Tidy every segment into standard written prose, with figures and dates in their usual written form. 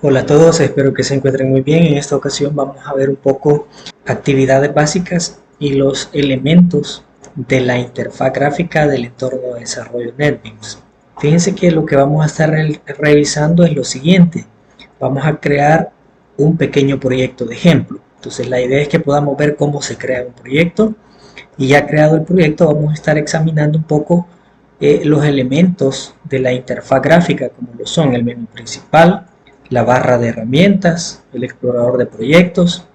Hola a todos, espero que se encuentren muy bien. En esta ocasión vamos a ver un poco actividades básicas y los elementos de la interfaz gráfica del entorno de desarrollo NetBeans. Fíjense que lo que vamos a estar revisando es lo siguiente. Vamos a crear un pequeño proyecto de ejemplo. Entonces la idea es que podamos ver cómo se crea un proyecto y ya creado el proyecto vamos a estar examinando un poco los elementos de la interfaz gráfica como lo son el menú principal, la barra de herramientas, el explorador de proyectos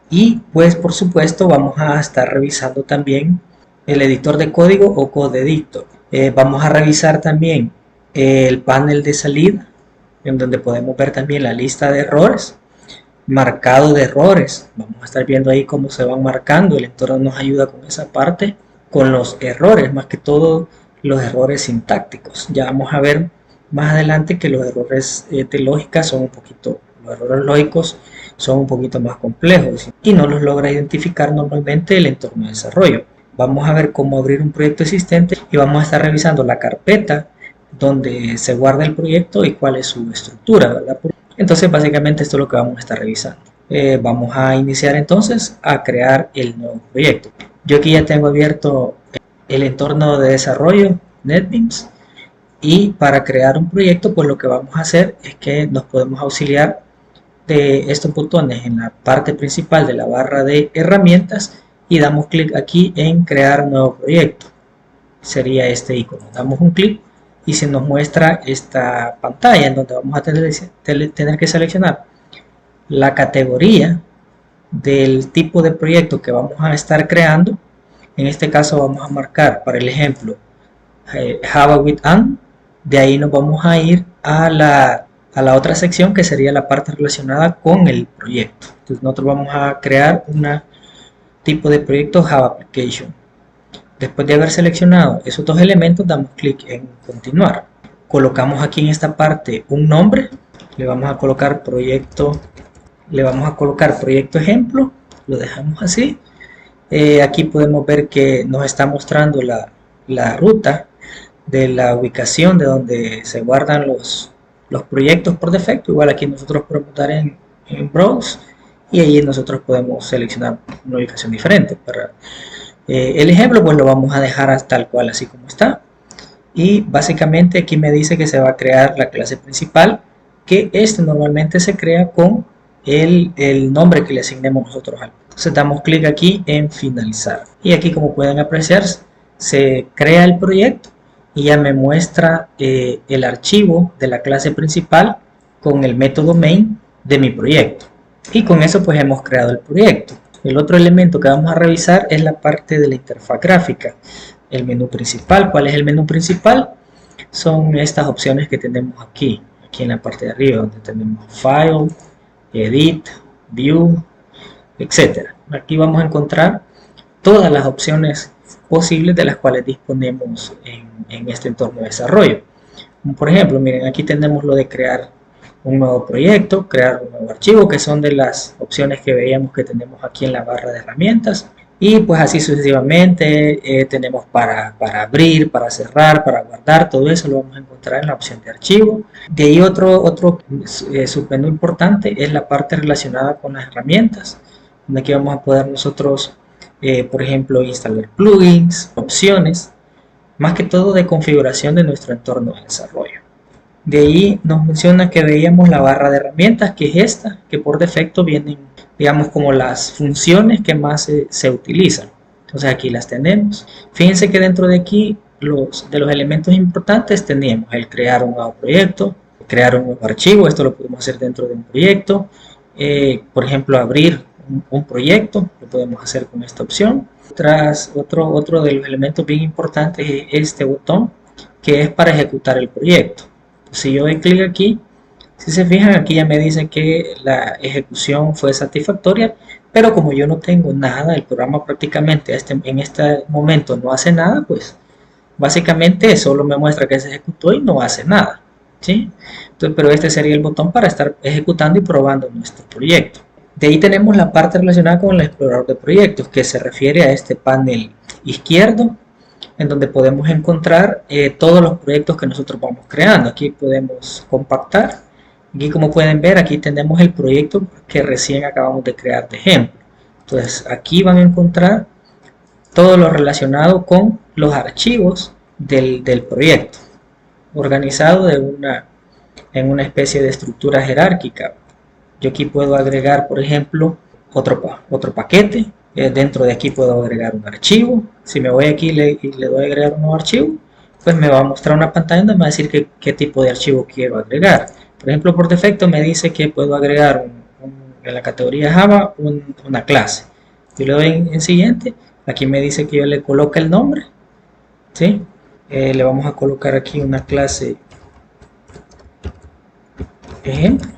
y pues por supuesto vamos a estar revisando también el editor de código o code editor. Vamos a revisar también el panel de salida en donde podemos ver también la lista de errores, marcado de errores. Vamos a estar viendo ahí cómo se van marcando. El entorno nos ayuda con esa parte, con los errores, más que todo los errores sintácticos. Ya vamos a ver más adelante que los errores de lógica son los errores lógicos son un poquito más complejos y no los logra identificar normalmente el entorno de desarrollo. Vamos a ver cómo abrir un proyecto existente y vamos a estar revisando la carpeta donde se guarda el proyecto y cuál es su estructura, ¿verdad? Entonces básicamente esto es lo que vamos a estar revisando. Vamos a iniciar entonces a crear el nuevo proyecto. Yo aquí ya tengo abierto el entorno de desarrollo NetBeans y para crear un proyecto pues lo que vamos a hacer es que nos podemos auxiliar de estos botones en la parte principal de la barra de herramientas y damos clic aquí en crear nuevo proyecto. Sería este icono. Damos un clic y se nos muestra esta pantalla en donde vamos a tener que seleccionar la categoría del tipo de proyecto que vamos a estar creando. En este caso vamos a marcar para el ejemplo Java with and. De ahí nos vamos a ir a la otra sección que sería la parte relacionada con el proyecto. Entonces nosotros vamos a crear un tipo de proyecto Java Application. Después de haber seleccionado esos dos elementos damos clic en continuar. Colocamos aquí en esta parte un nombre, le vamos a colocar proyecto ejemplo, lo dejamos así. Aquí podemos ver que nos está mostrando la ruta de la ubicación de donde se guardan los proyectos por defecto. Igual aquí nosotros podemos dar en Browse y ahí nosotros podemos seleccionar una ubicación diferente. Para el ejemplo pues lo vamos a dejar tal cual así como está. Y básicamente aquí me dice que se va a crear la clase principal, que normalmente se crea con el nombre que le asignemos nosotros al. Entonces damos clic aquí en finalizar y aquí como pueden apreciar se crea el proyecto y ya me muestra el archivo de la clase principal con el método main de mi proyecto. Y con eso pues hemos creado el proyecto. El otro elemento que vamos a revisar es la parte de la interfaz gráfica. El menú principal. ¿Cuál es el menú principal? Son estas opciones que tenemos aquí en la parte de arriba, donde tenemos File, Edit, View, etc. Aquí vamos a encontrar todas las opciones posibles de las cuales disponemos en este entorno de desarrollo. Por ejemplo, miren, aquí tenemos lo de crear un nuevo proyecto, crear un nuevo archivo, que son de las opciones que veíamos que tenemos aquí en la barra de herramientas. Y pues así sucesivamente tenemos para abrir, para cerrar, para guardar, todo eso lo vamos a encontrar en la opción de archivo. De ahí otro submenú importante es la parte relacionada con las herramientas, donde aquí vamos a poder nosotros por ejemplo instalar plugins, opciones, más que todo de configuración de nuestro entorno de desarrollo. De ahí nos menciona que veíamos la barra de herramientas, que es esta, que por defecto vienen, digamos, como las funciones que más se utilizan. Entonces aquí las tenemos. Fíjense que dentro de aquí, de los elementos importantes, teníamos el crear un nuevo proyecto, crear un nuevo archivo, esto lo podemos hacer dentro de un proyecto. Por ejemplo, abrir un proyecto, lo podemos hacer con esta opción. Otro de los elementos bien importantes es este botón, que es para ejecutar el proyecto. Si yo doy clic aquí, si se fijan, aquí ya me dice que la ejecución fue satisfactoria, pero como yo no tengo nada, el programa prácticamente en este momento no hace nada, pues básicamente solo me muestra que se ejecutó y no hace nada, ¿sí? Entonces, pero este sería el botón para estar ejecutando y probando nuestro proyecto. De ahí tenemos la parte relacionada con el explorador de proyectos, que se refiere a este panel izquierdo, en donde podemos encontrar todos los proyectos que nosotros vamos creando. Aquí podemos compactar Aquí, como pueden ver, aquí tenemos el proyecto que recién acabamos de crear de ejemplo. Entonces aquí van a encontrar todo lo relacionado con los archivos del proyecto, organizado en una especie de estructura jerárquica. Yo aquí puedo agregar, por ejemplo, otro paquete. Dentro de aquí puedo agregar un archivo. Si me voy aquí y le doy a agregar un nuevo archivo, pues me va a mostrar una pantalla donde me va a decir qué tipo de archivo quiero agregar. Por ejemplo, por defecto me dice que puedo agregar en la categoría Java una clase. Yo le doy en siguiente. Aquí me dice que yo le coloque el nombre. ¿Sí? Le vamos a colocar aquí una clase ejemplo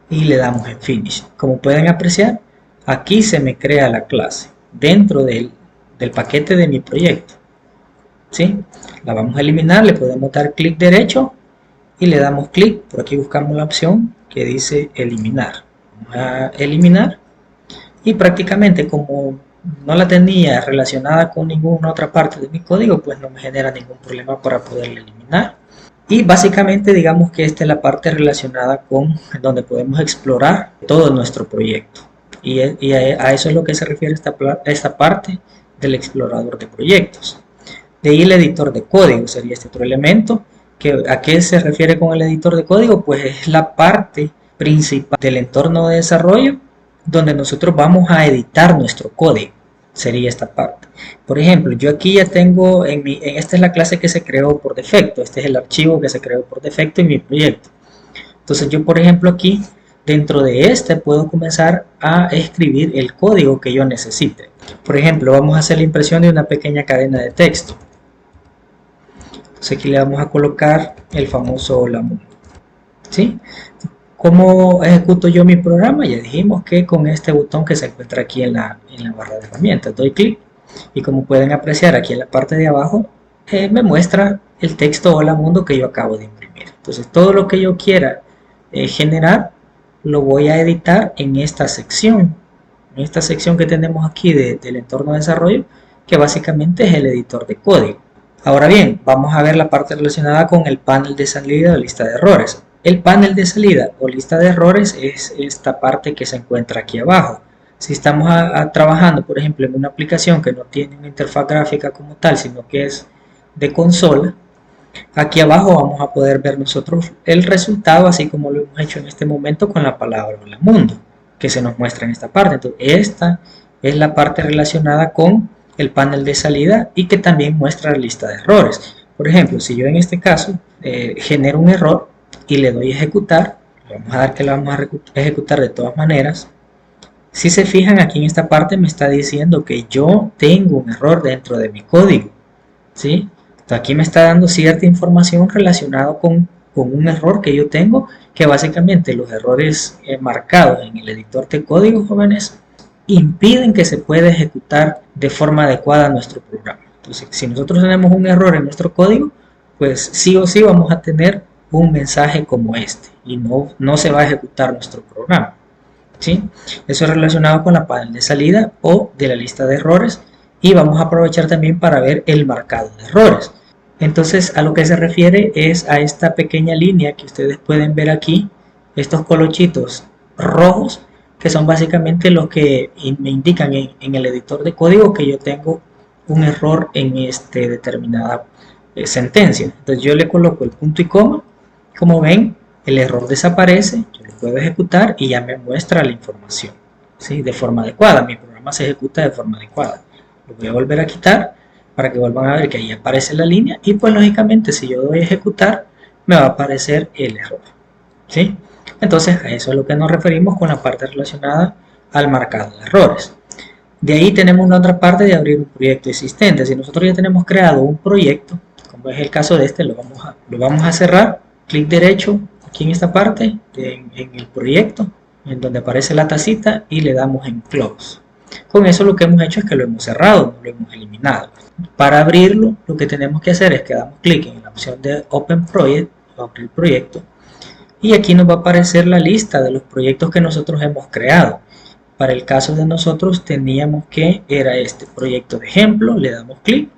y le damos en Finish. Como pueden apreciar, aquí se me crea la clase dentro del paquete de mi proyecto. ¿Sí? La vamos a eliminar, le podemos dar clic derecho y le damos clic. Por aquí buscamos la opción que dice eliminar. Vamos a eliminar y prácticamente como no la tenía relacionada con ninguna otra parte de mi código, pues no me genera ningún problema para poderla eliminar. Y básicamente digamos que esta es la parte relacionada con donde podemos explorar todo nuestro proyecto. Y a eso es lo que se refiere esta parte del explorador de proyectos. De ahí el editor de código sería este otro elemento. ¿A qué se refiere con el editor de código? Pues es la parte principal del entorno de desarrollo donde nosotros vamos a editar nuestro código. Sería esta parte. Por ejemplo, yo aquí ya tengo, esta es la clase que se creó por defecto, este es el archivo que se creó por defecto en mi proyecto. Entonces yo, por ejemplo, aquí dentro de este puedo comenzar a escribir el código que yo necesite. Por ejemplo, vamos a hacer la impresión de una pequeña cadena de texto. Entonces aquí le vamos a colocar el famoso hola mundo. ¿Sí? ¿Cómo ejecuto yo mi programa? Ya dijimos que con este botón que se encuentra aquí en la barra de herramientas, doy clic y como pueden apreciar aquí en la parte de abajo me muestra el texto hola mundo que yo acabo de imprimir. Entonces todo lo que yo quiera generar lo voy a editar en esta sección que tenemos aquí del entorno de desarrollo, que básicamente es el editor de código. Ahora bien, vamos a ver la parte relacionada con el panel de salida o lista de errores. El panel de salida o lista de errores es esta parte que se encuentra aquí abajo. Si estamos trabajando, por ejemplo, en una aplicación que no tiene una interfaz gráfica como tal, sino que es de consola, aquí abajo vamos a poder ver nosotros el resultado, así como lo hemos hecho en este momento con la palabra hola mundo, que se nos muestra en esta parte. Entonces, esta es la parte relacionada con el panel de salida y que también muestra la lista de errores. Por ejemplo, si yo en este caso genero un error y le doy a ejecutar, le vamos a dar que lo vamos a ejecutar de todas maneras. Si se fijan, aquí en esta parte me está diciendo que yo tengo un error dentro de mi código, ¿sí? Entonces aquí me está dando cierta información relacionada con un error que yo tengo, que básicamente los errores marcados en el editor de código, jóvenes, impiden que se pueda ejecutar de forma adecuada nuestro programa. Entonces, si nosotros tenemos un error en nuestro código, pues sí o sí vamos a tener un mensaje como este y no se va a ejecutar nuestro programa. ¿Sí? Eso es relacionado con la panel de salida o de la lista de errores, y vamos a aprovechar también para ver el marcado de errores. Entonces, a lo que se refiere es a esta pequeña línea que ustedes pueden ver aquí, estos colochitos rojos, que son básicamente los que me indican en el editor de código que yo tengo un error en este determinada sentencia. Entonces yo le coloco el punto y coma, como ven el error desaparece, yo lo puedo ejecutar y ya me muestra la información, ¿sí? De forma adecuada, mi programa se ejecuta de forma adecuada. Lo voy a volver a quitar para que vuelvan a ver que ahí aparece la línea y pues lógicamente si yo doy a ejecutar me va a aparecer el error, ¿sí? Entonces a eso es lo que nos referimos con la parte relacionada al marcado de errores. De ahí tenemos la otra parte de abrir un proyecto existente. Si nosotros ya tenemos creado un proyecto, como es el caso de este, lo vamos a cerrar, clic derecho aquí en esta parte, en el proyecto, en donde aparece la tacita y le damos en Close. Con eso lo que hemos hecho es que lo hemos cerrado, no lo hemos eliminado. Para abrirlo, lo que tenemos que hacer es que damos clic en la opción de Open Project, o abrir proyecto, y aquí nos va a aparecer la lista de los proyectos que nosotros hemos creado. Para el caso de nosotros teníamos que era este proyecto de ejemplo, le damos clic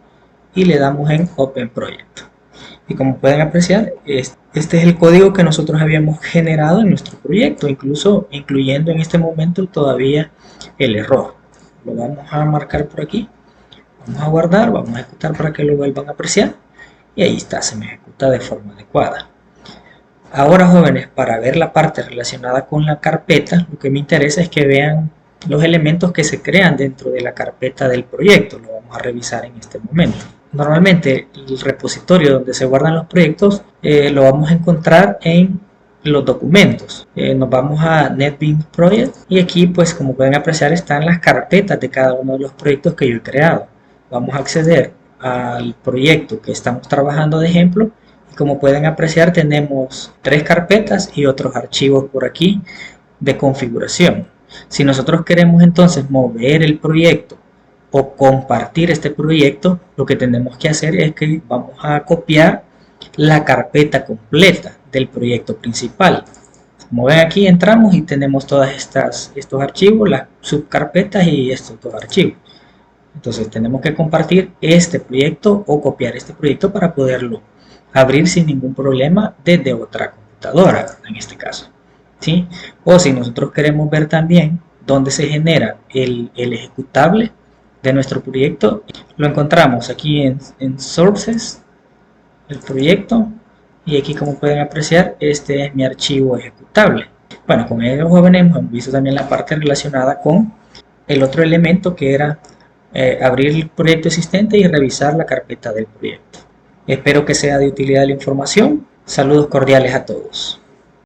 y le damos en Open Project. Y como pueden apreciar, este es el código que nosotros habíamos generado en nuestro proyecto, incluso incluyendo en este momento todavía el error. Lo vamos a marcar por aquí, vamos a guardar, vamos a ejecutar para que lo vuelvan a apreciar. Y ahí está, se me ejecuta de forma adecuada. Ahora, jóvenes, para ver la parte relacionada con la carpeta, lo que me interesa es que vean los elementos que se crean dentro de la carpeta del proyecto. Lo vamos a revisar en este momento. Normalmente el repositorio donde se guardan los proyectos lo vamos a encontrar en los documentos. Nos vamos a NetBeans Project y aquí, pues como pueden apreciar, están las carpetas de cada uno de los proyectos que yo he creado. Vamos a acceder al proyecto que estamos trabajando de ejemplo. Como pueden apreciar, tenemos 3 carpetas y otros archivos por aquí de configuración. Si nosotros queremos entonces mover el proyecto o compartir este proyecto, lo que tenemos que hacer es que vamos a copiar la carpeta completa del proyecto principal. Como ven, aquí entramos y tenemos todas estos archivos, las subcarpetas y estos dos archivos. Entonces tenemos que compartir este proyecto o copiar este proyecto para poderlo abrir sin ningún problema desde otra computadora, en este caso, ¿sí? O si nosotros queremos ver también dónde se genera el ejecutable de nuestro proyecto, lo encontramos aquí en Sources, el proyecto, y aquí, como pueden apreciar, este es mi archivo ejecutable. Bueno, con ello, jóvenes, hemos visto también la parte relacionada con el otro elemento, que era abrir el proyecto existente y revisar la carpeta del proyecto. Espero que sea de utilidad la información. Saludos cordiales a todos.